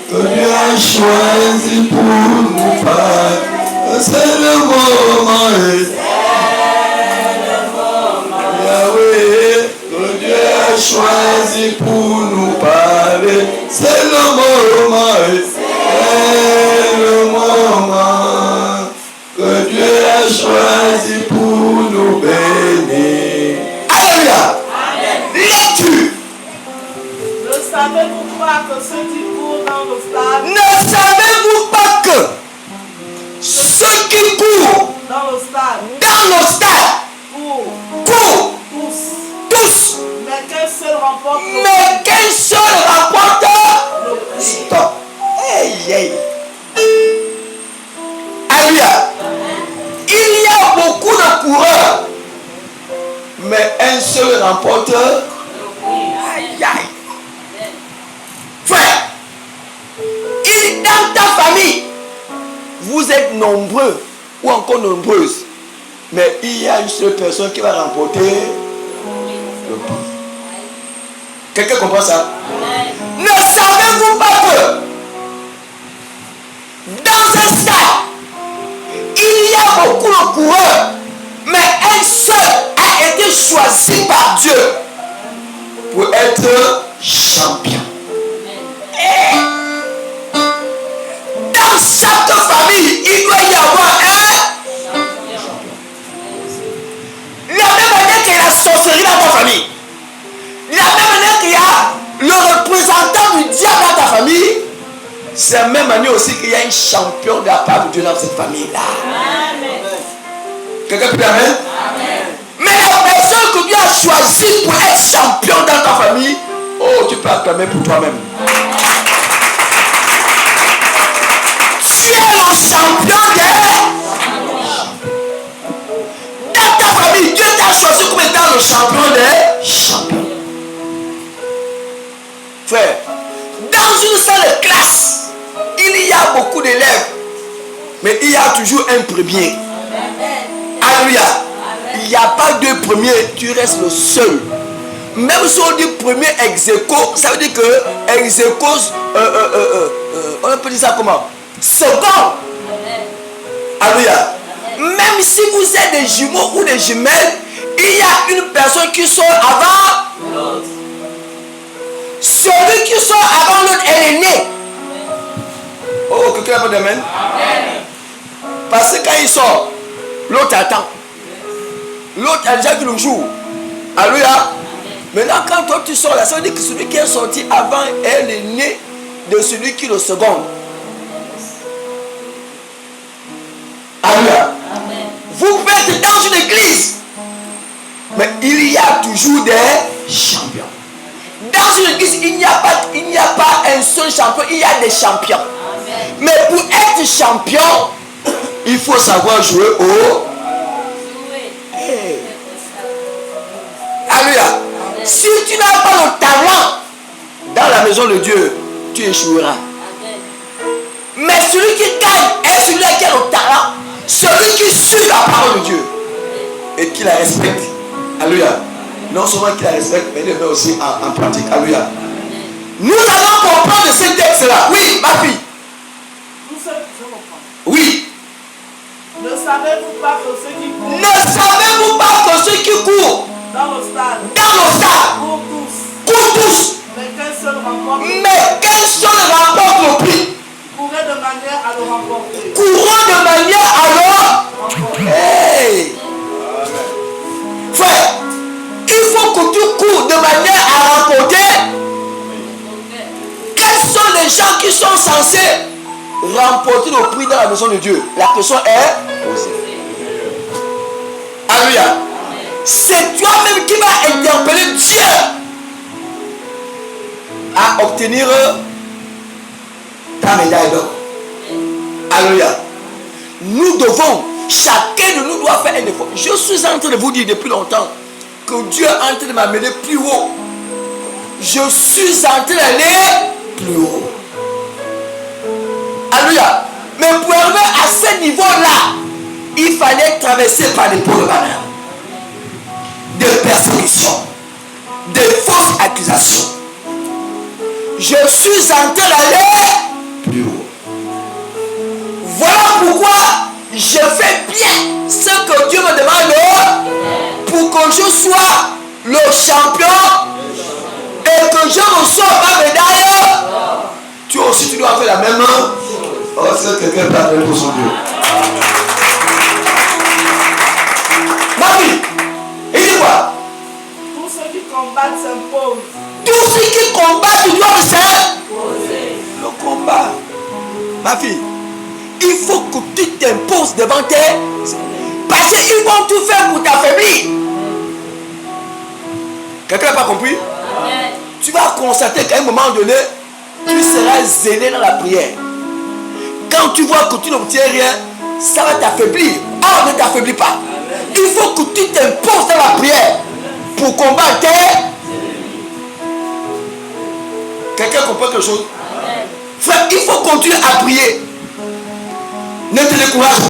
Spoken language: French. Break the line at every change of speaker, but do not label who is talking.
que Dieu a choisi pour nous parler. C'est le moment. Yahweh, que Dieu a choisi pour nous parler. C'est le moment. C'est le moment que Dieu a choisi pour nous bénir. Alléluia. Lecture.
Ne savez-vous pas que ceux qui courent dans le stade,
Ne savez-vous pas que ceux qui courent
dans le stade,
courent tous,
mais qu'un seul remporte le
mais qu'un seul remporte
prix.
stop. Hey, hey. Alléluia. Il y a beaucoup de coureurs, mais un seul remporte. Aïe, aïe. Frère, dans ta famille, vous êtes nombreux ou encore nombreuses, mais il y a une seule personne qui va remporter le prix. Quelqu'un comprend ça? Ne savez-vous pas que dans un stade, il y a beaucoup de coureurs, mais un seul a été choisi par Dieu pour être champion. Dans chaque famille, il doit y avoir un champion. De la même manière qu'il y a la sorcellerie dans ta famille, de la même manière qu'il y a le représentant du diable dans ta famille, c'est la même manière aussi qu'il y a un champion de la part de Dieu dans cette famille-là. Quelqu'un peut dire amen? Mais la personne que Dieu a choisie pour être champion dans ta famille, oh, tu peux acclamer pour toi-même. Tu es le champion dans ta famille. Dieu t'a choisi comme étant le champion des champions. Frère, dans une salle de classe, il y a beaucoup d'élèves, mais il y a toujours un premier. Alléluia. Il n'y a pas deux premiers, tu restes le seul. Même si on dit premier ex aequo, ça veut dire que ex aequo, on peut dire ça comment? Second. Alléluia. Même si vous êtes des jumeaux ou des jumelles, il y a une personne qui sort avant l'autre. Celui qui sort avant l'autre, elle est née. Oh, quelqu'un a pas d'amen? Parce que quand il sort, l'autre attend. L'autre a déjà vu le jour. Alléluia. Maintenant, quand toi tu sors là, ça veut dire que celui qui est sorti avant, elle est née de celui qui est le second. Alléluia. Vous pouvez être dans une église, mais il y a toujours des champions. Dans une église, il n'y a pas un seul champion, il y a des champions. Mais pour être champion, il faut savoir jouer au... Hey. Alléluia. Si tu n'as pas le talent dans la maison de Dieu, tu échoueras. Mais celui qui gagne est celui qui a le talent, celui qui suit la parole de Dieu et qui la respecte. Alléluia. Non seulement qui la respecte, mais il le met aussi en pratique. Alléluia. Nous allons comprendre ce texte-là. Oui, ma fille. Oui.
Ne savez-vous pas que ceux qui courent,
Ne savez-vous pas que ceux qui courent
dans le stade,
courent tous,
mais qu'un seul remporte
le prix?
Courez de manière à le remporter.
Courons de manière à le remporter. Hey. Frère, il faut que tu cours de manière à remporter. Quels sont les gens qui sont censés remporter le prix dans la maison de Dieu? La question est posée. Alléluia. C'est toi-même qui vas interpeller Dieu à obtenir ta médaille d'or. Alléluia. Nous devons, chacun de nous doit faire un effort. Je suis en train de vous dire depuis longtemps que Dieu est en train de m'amener plus haut. Je suis en train d'aller plus haut. Alléluia. Mais pour arriver à ce niveau-là, il fallait traverser par des problèmes, des persécutions, des fausses accusations. Je suis en train d'aller je fais bien ce que Dieu me demande pour que je sois le champion et que je reçoive ma médaille. Tu aussi, tu dois faire la même. Oh, c'est quelqu'un qui a donné pour son Dieu. Ma fille, il dit quoi?
Tous ceux qui combattent s'imposent.
Tous ceux qui combattent, tu dois s'imposer. Le combat. Ma fille, il faut que tu t'imposes devant tes. Parce qu'ils vont tout faire pour t'affaiblir. Quelqu'un n'a pas compris? Tu vas constater qu'à un moment donné, tu seras zélé dans la prière. Quand tu vois que tu n'obtiens rien, ça va t'affaiblir. Or, ne t'affaiblis pas. Il faut que tu t'imposes dans la prière pour combattre. Quelqu'un comprend quelque chose? Frère, il faut continuer à prier. Ne te décourage